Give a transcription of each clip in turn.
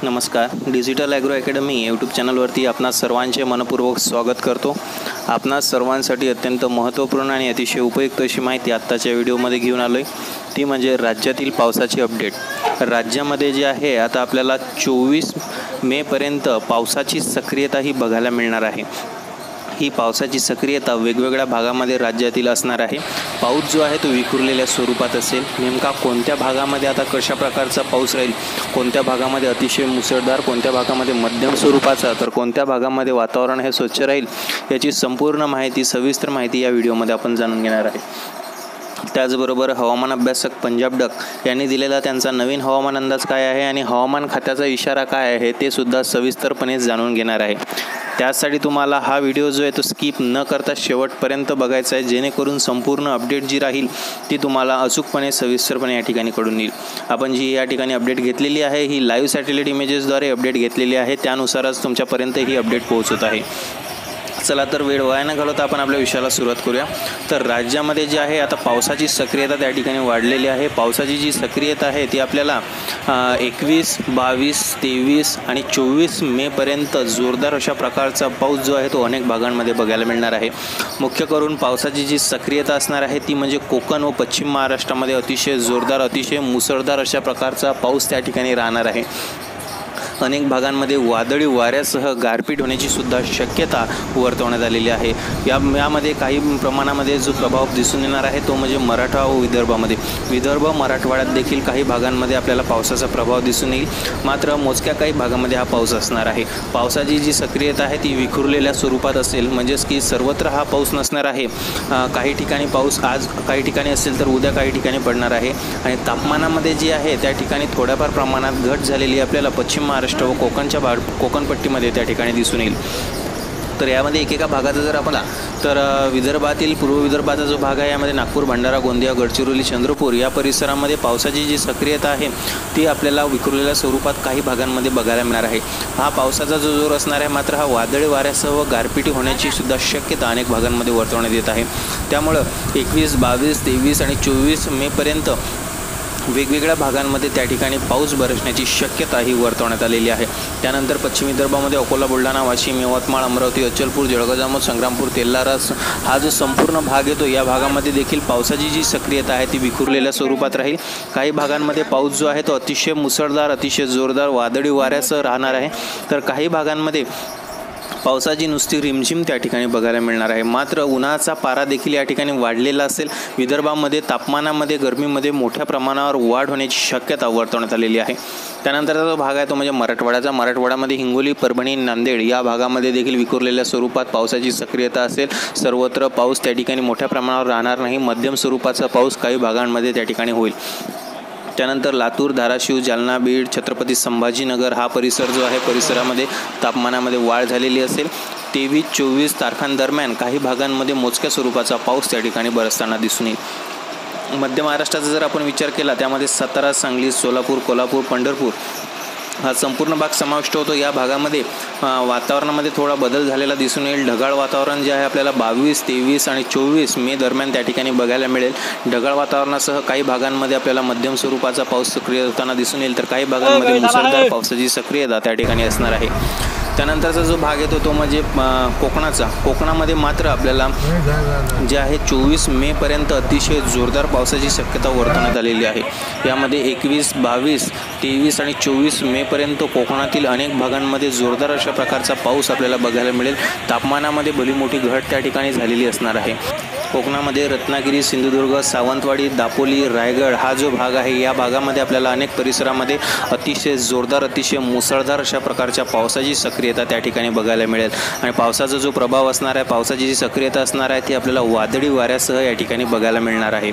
नमस्कार. Digital agro academy YouTube चॅनलवरती आपणा सर्वांचे मनपूर्वक स्वागत करतो. आपणा सर्वांसाठी अत्यंत महत्त्वपूर्ण आणि अतिशय उपयुक्त अशी माहिती आत्ताच्या व्हिडिओमध्ये घेऊन आलो आहे. ती म्हणजे राज्यातील पावसाची अपडेट. राज्यामध्ये जे आहे आता आपल्याला 24 मेपर्यंत पावसाची सक्रियता ही बघायला मिळणार आहे. ही पावसाची सक्रियता वेगवेगळ्या भागामध्ये राज्यातील असणार आहे. पाऊस जो आहे तो विखुरलेल्या स्वरूपात असेल. नेमका कोणत्या भागामध्ये आता कशा प्रकारचा पाऊस राहील, कोणत्या भागामध्ये अतिशय मुसळधार, कोणत्या भागामध्ये मध्यम स्वरूपाचा, तर कोणत्या भागामध्ये वातावरण हे स्वच्छ राहील, याची संपूर्ण माहिती, सविस्तर माहिती या व्हिडिओमध्ये आपण जाणून घेणार आहे. त्याचबरोबर हवामान अभ्यासक पंजाब डक यांनी दिलेला त्यांचा नवीन हवामान अंदाज काय आहे आणि हवामान खात्याचा इशारा काय आहे ते सुद्धा सविस्तरपणे जाणून घेणार आहे. त्यासाठी तुम्हाला हा व्हिडिओ जो आहे तो स्किप न करता शेवटपर्यंत बघायचा आहे, जेणेकरून संपूर्ण अपडेट जी राहील ती तुम्हाला अचूकपणे सविस्तरपणे या ठिकाणी कळून येईल. आपण जी या ठिकाणी अपडेट घेतलेली आहे ही लाईव्ह सॅटेलाइट इमेजेसद्वारे अपडेट घेतलेली आहे. त्यानुसारच तुमच्यापर्यंत ही अपडेट पोहोचत आहे. चला तर वेळ वाया न घालवता आपण आपल्या विषयाला सुरुवात करूया. तर राज्यामध्ये जे आहे आता पावसाची सक्रियता त्या ठिकाणी वाढलेली आहे. पावसाची जी सक्रियता आहे ती आपल्याला 21, 22, 23 आणि 24 मेपर्यंत जोरदार अशा प्रकारचा पाऊस जो आहे तो अनेक भागांमध्ये बघायला मिळणार आहे. मुख्य करून पावसाची जी सक्रियता असणार आहे ती म्हणजे कोकण व पश्चिम महाराष्ट्रामध्ये अतिशय जोरदार, अतिशय मुसळधार अशा प्रकारचा पाऊस त्या ठिकाणी राहणार आहे. अनेक भागांमध्ये वादळी वाऱ्यासह गारपीट होण्याची सुद्धा शक्यता वर्तवण्यात आलेली आहे. यामध्ये काही प्रमाणामध्ये जो प्रभाव दिसून येणार आहे तो म्हणजे मराठा व विदर्भ मराठवाड्यात देखील काही भागांमध्ये आपल्याला पावसाचा प्रभाव दिसून येईल. मात्र मोजक्या काही भागामध्ये हा पाऊस असणार आहे. पावसाची जी सक्रियता आहे ती विखुरलेल्या स्वरूपात असेल, म्हणजेच की सर्वत्र हा पाऊस नसणार आहे. काही ठिकाणी पाऊस आज काही ठिकाणी असेल तर उद्या काही ठिकाणी पडणार आहे. आणि तापमानामध्ये जी आहे त्या ठिकाणी थोड्याफार प्रमाणात घट झालेली आपल्याला पश्चिम महाराष्ट्र व कोकणपट्टीमध्ये त्या ठिकाणी दिसून येईल. तर यामध्ये एकेका भागाचा जर आपण तर विदर्भातील पूर्व विदर्भाचा जो भाग आहे यामध्ये नागपूर, भंडारा, गोंदिया, गडचिरोली, चंद्रपूर या परिसरामध्ये पावसाची जी सक्रियता आहे ती आपल्याला विखुरलेल्या स्वरूपात काही भागांमध्ये बघायला मिळणार आहे. हा पावसाचा जो जोर असणार आहे, मात्र हा वादळी वाऱ्यासह गारपिटी होण्याची सुद्धा शक्यता अनेक भागांमध्ये वर्तवण्यात येत आहे. त्यामुळं 21, 22, 23 आणि 24 मेपर्यंत वेगवेगळ्या भागांमध्ये त्या ठिकाणी पाऊस बरसण्याची शक्यता ही वर्तवण्यात आलेली आहे. त्यानंतर पश्चिम विदर्भामध्ये अकोला, बुलढाणा, वाशिम, यवतमाळ, अमरावती, अचलपूर, जळगाव, जामोद, संग्रामपूर, तेल्हारा हा जो संपूर्ण भाग येतो या भागामध्ये देखील पावसाची जी सक्रियता आहे ती विखुरलेल्या स्वरूपात राहील. काही भागांमध्ये पाऊस जो आहे तो अतिशय मुसळधार, अतिशय जोरदार वादळी वाऱ्यासह राहणार आहे. तर काही भागांमध्ये पावसाची नुसती रिमझिम त्या ठिकाणी बघायला मिळणार आहे. मात्र उन्हाचा पारा देखील या ठिकाणी वाढलेला असेल. विदर्भामध्ये तापमानामध्ये, गरमीमध्ये मोठ्या प्रमाणावर वाढ होण्याची शक्यता वर्तवण्यात आलेली आहे. त्यानंतरचा जो भाग आहे तो म्हणजे मराठवाड्यामध्ये हिंगोली, परभणी, नांदेड या भागामध्ये देखील विखुरलेल्या स्वरूपात पावसाची सक्रियता असेल. सर्वत्र पाऊस त्या ठिकाणी मोठ्या प्रमाणावर राहणार नाही. मध्यम स्वरूपाचा पाऊस काही भागांमध्ये त्या ठिकाणी होईल. त्यानंतर लातूर, धाराशिव, जालना, बीड, छत्रपती संभाजीनगर हा परिसर जो आहे परिसरामध्ये तापमानामध्ये वाढ झालेली असेल. 23-24 तारखांदरम्यान काही भागांमध्ये मोजक्या स्वरूपाचा पाऊस त्या ठिकाणी बरसताना दिसून येईल. मध्य महाराष्ट्राचा जर आपण विचार केला त्यामध्ये सातारा, सांगली, सोलापूर, कोल्हापूर, पंढरपूर हा संपूर्ण भाग समाविष्ट होतो. या भागामध्ये वातावरणामध्ये थोडा बदल झालेला दिसून येईल. ढगाळ वातावरण जे आहे आपल्याला 22, 23 आणि 24 मे दरम्यान त्या ठिकाणी बघायला मिळेल. ढगाळ वातावरणासह काही भागांमध्ये आपल्याला मध्यम स्वरूपाचा पाऊस सक्रिय होताना दिसून येईल, तर काही भागांमध्ये मुसळधार पावसाची सक्रियता त्या ठिकाणी असणार आहे. त्यानंतरचा जो भाग येतो तो म्हणजे कोकणामध्ये मात्र आपल्याला जे आहे 24 मेपर्यंत अतिशय जोरदार पावसाची शक्यता वर्तवण्यात आलेली आहे. यामध्ये 21, 22, 23 आणि 24 मेपर्यंत कोकणातील अनेक भागांमध्ये जोरदार अशा प्रकारचा पाऊस आपल्याला बघायला मिळेल. तापमानामध्ये भली मोठी घट त्या ठिकाणी झालेली असणार आहे. कोकणामध्ये रत्नागिरी, सिंधुदुर्ग, सावंतवाडी, दापोली, रायगड हा जो भाग आहे या भागामध्ये आपल्याला अनेक परिसरामध्ये अतिशय जोरदार, अतिशय मुसळधार अशा प्रकारच्या पावसाची सक्रियता त्या ठिकाणी बघायला मिळेल. आणि पावसाचा जो प्रभाव असणार आहे, पावसाची जी सक्रियता असणार आहे ती आपल्याला वादळी वाऱ्यासह या ठिकाणी बघायला मिळणार आहे.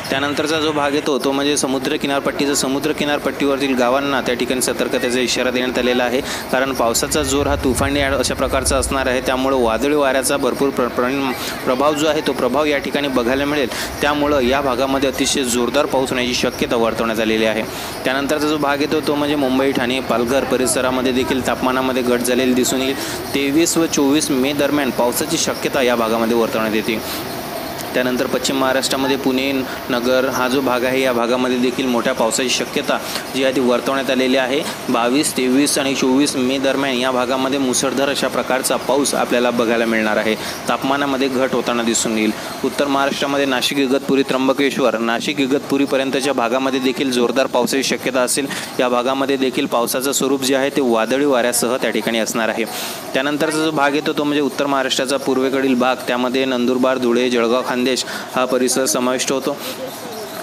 त्यानंतरचा जो भाग येतो तो म्हणजे समुद्र किनारपट्टीवरील गावांना त्या ठिकाणी सतर्कतेचा इशारा देण्यात आलेला आहे. कारण पावसाचा जोर हा तुफानी अशा प्रकारचा असणार आहे. त्यामुळे वादळी वाऱ्याचा भरपूर प्रभाव जो आहे तो प्रभाव या ठिकाणी बघायला मिळेल. त्यामुळं या भागामध्ये अतिशय जोरदार पाऊस होण्याची शक्यता वर्तवण्यात आलेली आहे. त्यानंतरचा जो भाग येतो तो म्हणजे मुंबई, ठाणे, पालघर परिसरामध्ये देखील तापमानामध्ये घट झालेली दिसून येईल. 23 व 24 मे दरम्यान पावसाची शक्यता या भागामध्ये वर्तवण्यात येते. त्यानंतर पश्चिम महाराष्ट्रामध्ये पुणे नगर हा जो भाग आहे या भागामध्ये देखील मोठ्या पावसाची शक्यता जी आहे ती वर्तवण्यात आलेली आहे। 22, 23 आणि 24 मे दरम्यान या भागामध्ये मुसळधार अशा प्रकारचा पाऊस आपल्याला बघायला मिळणार आहे। तापमानामध्ये घट होताना दिसून येईल। उत्तर महाराष्ट्रामध्ये नाशिक, इगतपुरी, त्र्यंबकेश्वर, नाशिक इगतपुरीपर्यंतच्या भागामध्ये देखील जोरदार पावसाची शक्यता असेल। या भागामध्ये देखील पावसाचं स्वरूप जे आहे ते वादळी वाऱ्यासह त्या ठिकाणी असणार आहे। त्यानंतरचा जो भाग येतो तो म्हणजे उत्तर महाराष्ट्राचा पूर्वेकडील भाग, त्यामध्ये नंदुरबार, धुळे, जळगाव, खान्देश हा परिसर समाविष्ट होतो।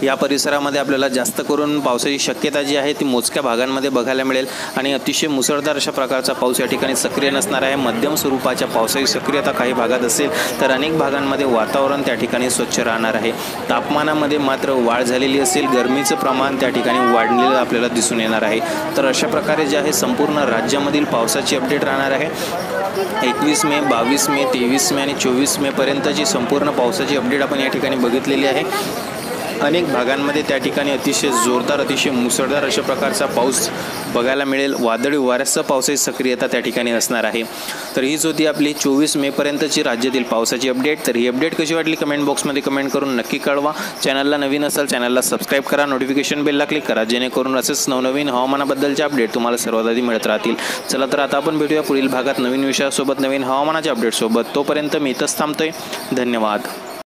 या परिसरामध्ये आपल्याला जास्त करून पावसाची शक्यता जी आहे ती मोजक्या भागांमध्ये बघायला मिळेल आणि अतिशय मुसळधार अशा प्रकारचा पाऊस या ठिकाणी सक्रिय नसणार आहे। मध्यम स्वरूपाच्या पावसाची सक्रियता काही भागात असेल तर अनेक भागांमध्ये वातावरण त्या ठिकाणी स्वच्छ राहणार आहे। तापमानामध्ये मात्र वाढ झालेली असेल, गरमीचं प्रमाण त्या ठिकाणी वाढलेलं आपल्याला दिसून येणार आहे। तर अशा प्रकारे जे आहे संपूर्ण राज्यामधील पावसाची अपडेट राहणार आहे। 21 मे, 22 मे, 23 मे आणि 24 मे पर्यंतची संपूर्ण पावसाची अपडेट आपण या ठिकाणी बघितलेली आहे। अनेक भागांमध्ये त्या ठिकाणी अतिशय जोरदार, अतिशय मुसळधार अशा प्रकारचा पाऊस बघायला मिळेल। वादळी वाऱ्यासह पावसाची सक्रियता त्या ठिकाणी असणार आहे। तर हीच होती आपली 24 मे पर्यंतची राज्यातील पावसाची अपडेट। तर ही अपडेट कशी वाटली कमेंट बॉक्समध्ये कमेंट करून नक्की कळवा। चॅनलला नवीन असाल चॅनलला सबस्क्राईब करा, नोटिफिकेशन बेलला क्लिक करा, जेणेकरून असेच नवनवीन हवामानाबद्दलचे अपडेट तुम्हाला सर्वात आधी मिळत राहतील। चला तर आता आपण भेटूया पुढील भागात नवीन विषयासोबत, नवीन हवामानाच्या अपडेटसोबत। तोपर्यंत मी इथंच थांबतोय। धन्यवाद।